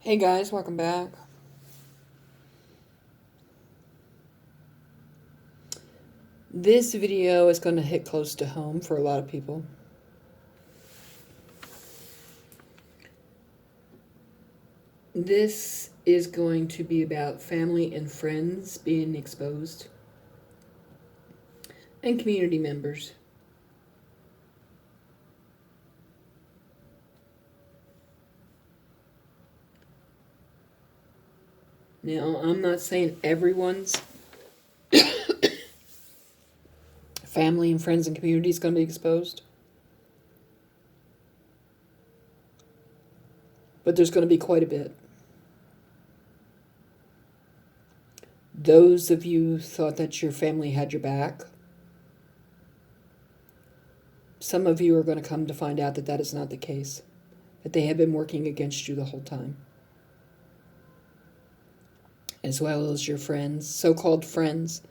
Hey guys, welcome back. This video is going to hit close to home for a lot of people. This is going to be about family and friends being exposed and community members. Now, I'm not saying everyone's family and friends and community is going to be exposed, but there's going to be quite a bit. Those of you who thought that your family had your back, some of you are going to come to find out that that is not the case, that they have been working against you the whole time, as well as your friends, so-called friends,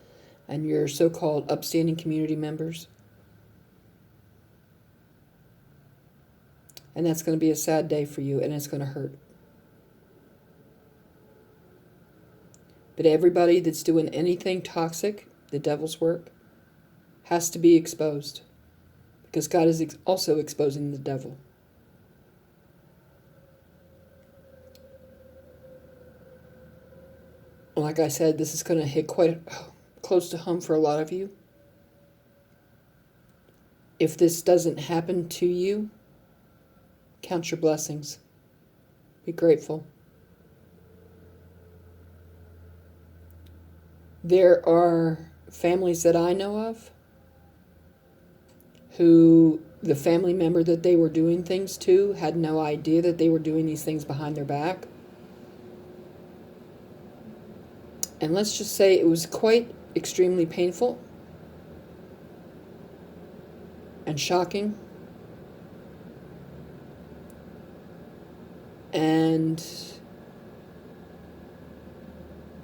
and your so-called upstanding community members. And that's going to be a sad day for you, and it's going to hurt. But everybody that's doing anything toxic, the devil's work, has to be exposed. Because God is also exposing the devil. Like I said, this is going to hit quite close to home for a lot of you. If this doesn't happen to you, count your blessings. Be grateful. There are families that I know of who the family member that they were doing things to had no idea that they were doing these things behind their back. And let's just say it was quite extremely painful and shocking. And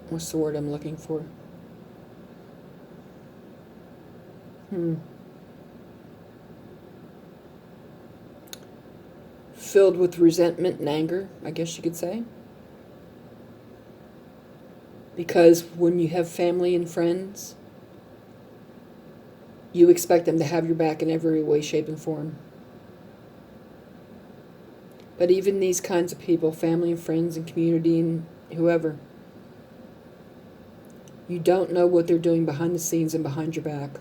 what's the word I'm looking for? Filled with resentment and anger, I guess you could say. Because when you have family and friends, you expect them to have your back in every way, shape, and form. But even these kinds of people, family and friends and community and whoever, you don't know what they're doing behind the scenes and behind your back.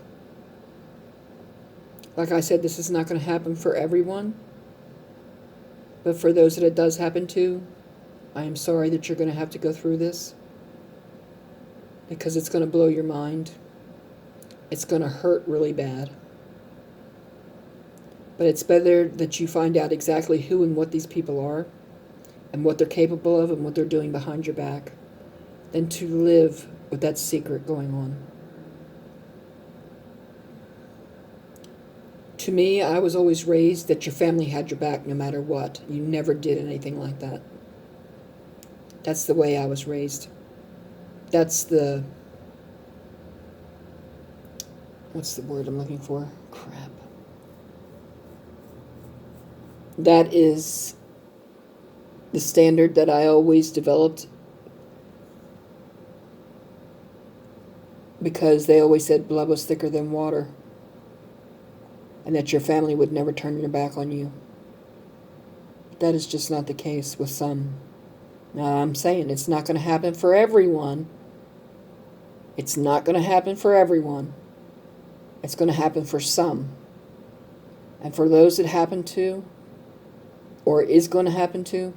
Like I said, this is not going to happen for everyone. But for those that it does happen to, I am sorry that you're going to have to go through this. Because it's going to blow your mind. It's going to hurt really bad. But it's better that you find out exactly who and what these people are, and what they're capable of, and what they're doing behind your back, than to live with that secret going on. To me, I was always raised that your family had your back no matter what. You never did anything like that. That's the way I was raised. That's the... what's the word I'm looking for? Crap. That is the standard that I always developed, because they always said blood was thicker than water, and that your family would never turn their back on you. That is just not the case with some. Now, I'm saying it's not going to happen for everyone. It's not going to happen for everyone. It's going to happen for some. And for those that happen to, or is going to happen to,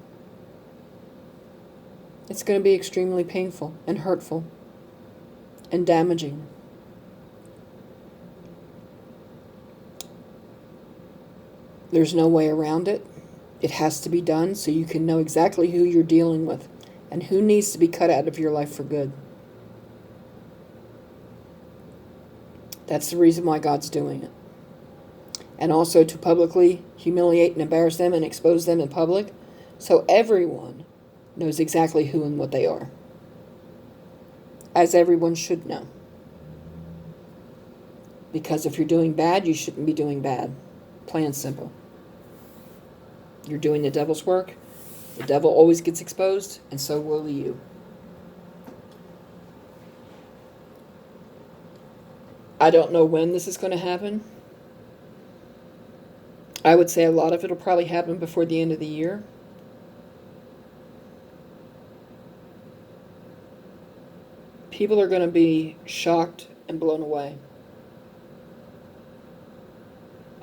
it's going to be extremely painful and hurtful and damaging. There's no way around it. It has to be done so you can know exactly who you're dealing with and who needs to be cut out of your life for good. That's the reason why God's doing it. And also to publicly humiliate and embarrass them and expose them in public, so everyone knows exactly who and what they are. As everyone should know. Because if you're doing bad, you shouldn't be doing bad. Plain and simple. You're doing the devil's work. The devil always gets exposed, and so will you. I don't know when this is going to happen. I would say a lot of it will probably happen before the end of the year. People are going to be shocked and blown away.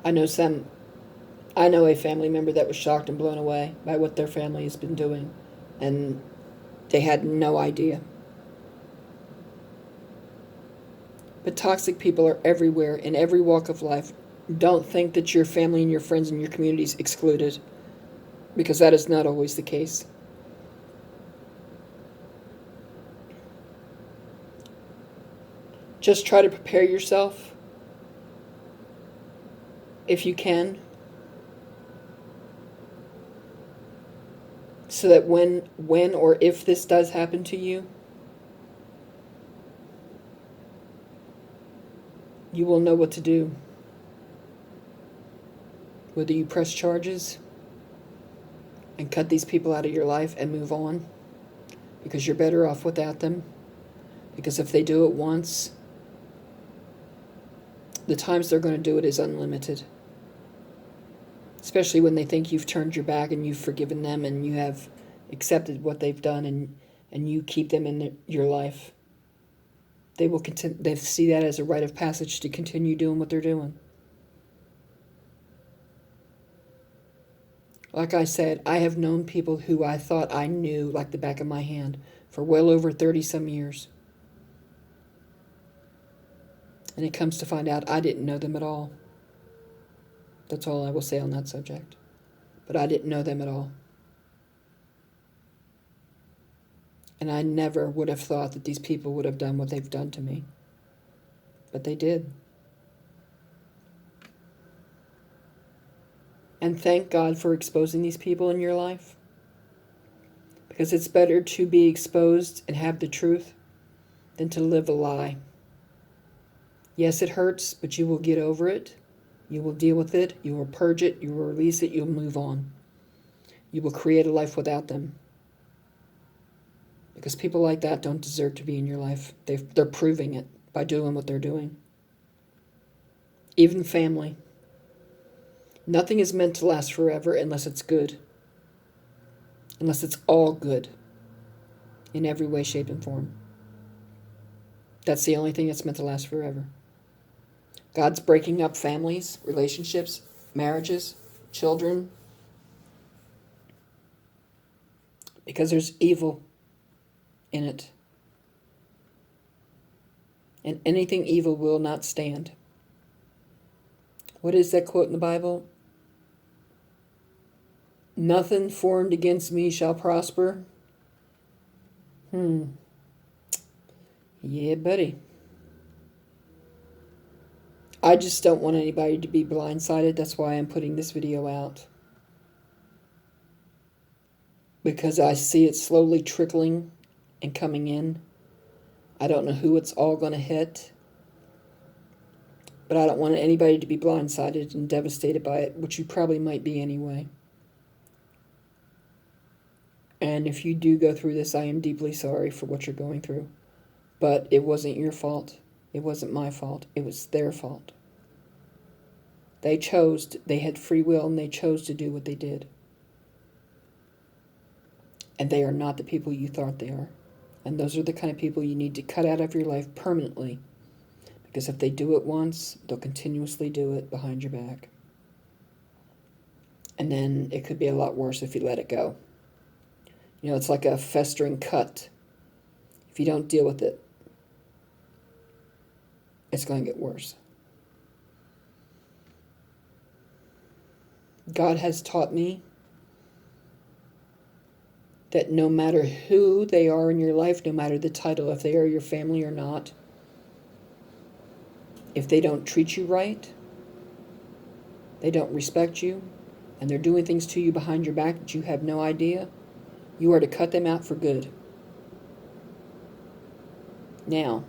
I know a family member that was shocked and blown away by what their family has been doing, and they had no idea. But toxic people are everywhere, in every walk of life. Don't think that your family and your friends and your community is excluded, because that is not always the case. Just try to prepare yourself, if you can, so that when or if this does happen to you, you will know what to do. Whether you press charges and cut these people out of your life and move on, because you're better off without them. Because if they do it once, the times they're going to do it is unlimited. Especially when they think you've turned your back and you've forgiven them and you have accepted what they've done, and you keep them in your life. They see that as a rite of passage to continue doing what they're doing. Like I said, I have known people who I thought I knew like the back of my hand for well over 30-some years. And it comes to find out I didn't know them at all. That's all I will say on that subject. But I didn't know them at all. And I never would have thought that these people would have done what they've done to me. But they did. And thank God for exposing these people in your life. Because it's better to be exposed and have the truth than to live a lie. Yes, it hurts, but you will get over it. You will deal with it. You will purge it. You will release it. You'll move on. You will create a life without them. Because people like that don't deserve to be in your life. They're proving it by doing what they're doing. Even family. Nothing is meant to last forever unless it's good. Unless it's all good. In every way, shape, and form. That's the only thing that's meant to last forever. God's breaking up families, relationships, marriages, children. Because there's evil in it. And anything evil will not stand. What is that quote in the Bible? Nothing formed against me shall prosper. Yeah, buddy. I just don't want anybody to be blindsided. That's why I'm putting this video out. Because I see it slowly trickling and coming in. I don't know who it's all going to hit. But I don't want anybody to be blindsided and devastated by it, which you probably might be anyway. And if you do go through this, I am deeply sorry for what you're going through. But it wasn't your fault. It wasn't my fault. It was their fault. They had free will, and they chose to do what they did. And they are not the people you thought they are. And those are the kind of people you need to cut out of your life permanently. Because if they do it once, they'll continuously do it behind your back. And then it could be a lot worse if you let it go. You know, it's like a festering cut. If you don't deal with it, it's going to get worse. God has taught me that no matter who they are in your life, no matter the title, if they are your family or not, if they don't treat you right, they don't respect you, and they're doing things to you behind your back that you have no idea, you are to cut them out for good. Now,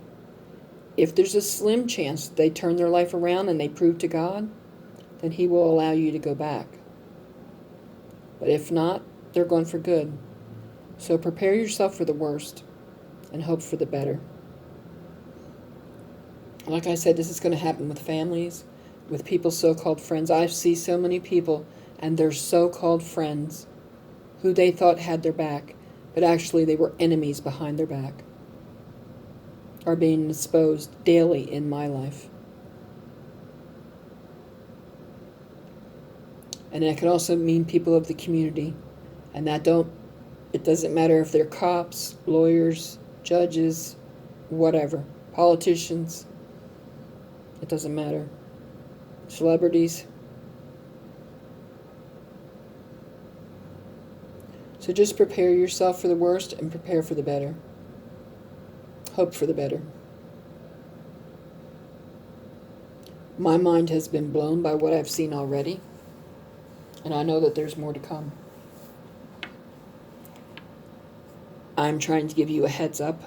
if there's a slim chance they turn their life around and they prove to God, then He will allow you to go back. But if not, they're gone for good. So prepare yourself for the worst and hope for the better. Like I said, this is going to happen with families, with people's so-called friends. I see so many people and their so-called friends who they thought had their back, but actually they were enemies behind their back, are being exposed daily in my life. And that can also mean people of the community. And it doesn't matter if they're cops, lawyers, judges, whatever, politicians. It doesn't matter. Celebrities. So just prepare yourself for the worst and prepare for the better. Hope for the better. My mind has been blown by what I've seen already, and I know that there's more to come. I'm trying to give you a heads up,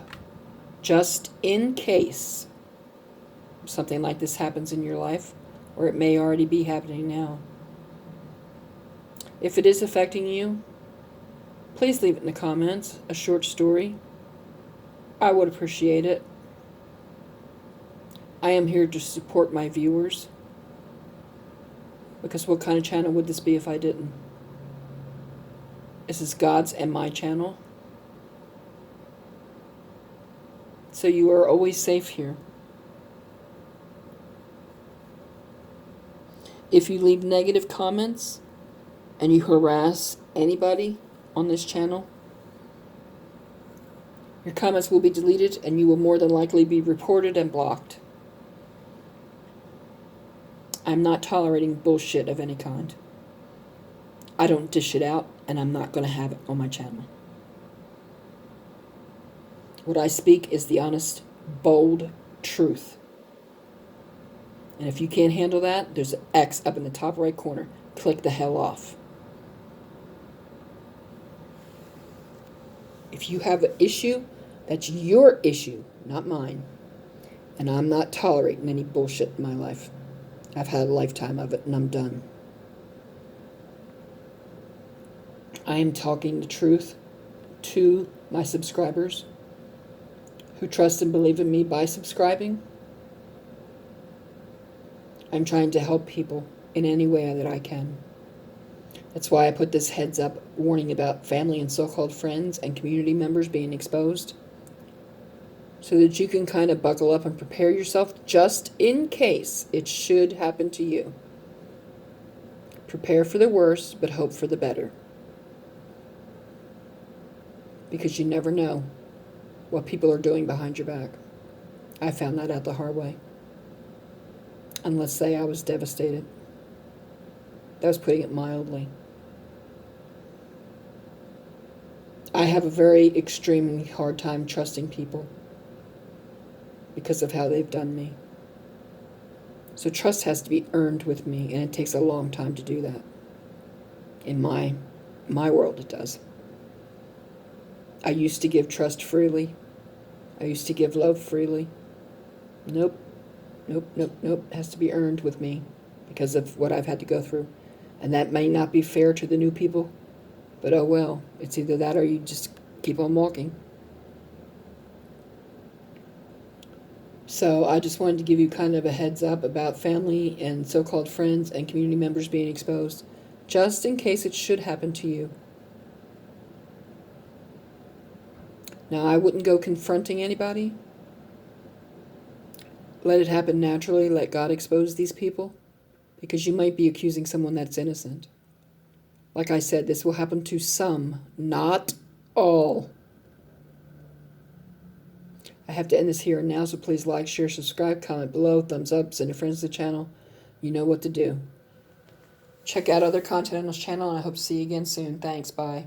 just in case something like this happens in your life, or it may already be happening now. If it is affecting you, please leave it in the comments, a short story. I would appreciate it. I am here to support my viewers, because what kind of channel would this be if I didn't? This is God's and my channel. So you are always safe here. If you leave negative comments and you harass anybody on this channel, your comments will be deleted and you will more than likely be reported and blocked. I'm not tolerating bullshit of any kind. I don't dish it out, and I'm not going to have it on my channel. What I speak is the honest, bold truth. And if you can't handle that, there's an X up in the top right corner. Click the hell off. If you have an issue, that's your issue, not mine. And I'm not tolerating any bullshit in my life. I've had a lifetime of it, and I'm done. I am talking the truth to my subscribers who trust and believe in me by subscribing. I'm trying to help people in any way that I can. That's why I put this heads up warning about family and so-called friends and community members being exposed, so that you can kind of buckle up and prepare yourself just in case it should happen to you. Prepare for the worst, but hope for the better. Because you never know what people are doing behind your back. I found that out the hard way. And let's say I was devastated. That was putting it mildly. I have a very extremely hard time trusting people because of how they've done me. So trust has to be earned with me, and it takes a long time to do that. In my world, it does. I used to give trust freely. I used to give love freely. Nope. It has to be earned with me because of what I've had to go through. And that may not be fair to the new people, but oh well. It's either that or you just keep on walking. So I just wanted to give you kind of a heads up about family and so-called friends and community members being exposed, just in case it should happen to you. Now, I wouldn't go confronting anybody. Let it happen naturally. Let God expose these people, because you might be accusing someone that's innocent. Like I said, this will happen to some, not all. I have to end this here and now, so please like, share, subscribe, comment below, thumbs up, send your friends to the channel. You know what to do. Check out other content on this channel, and I hope to see you again soon. Thanks, bye.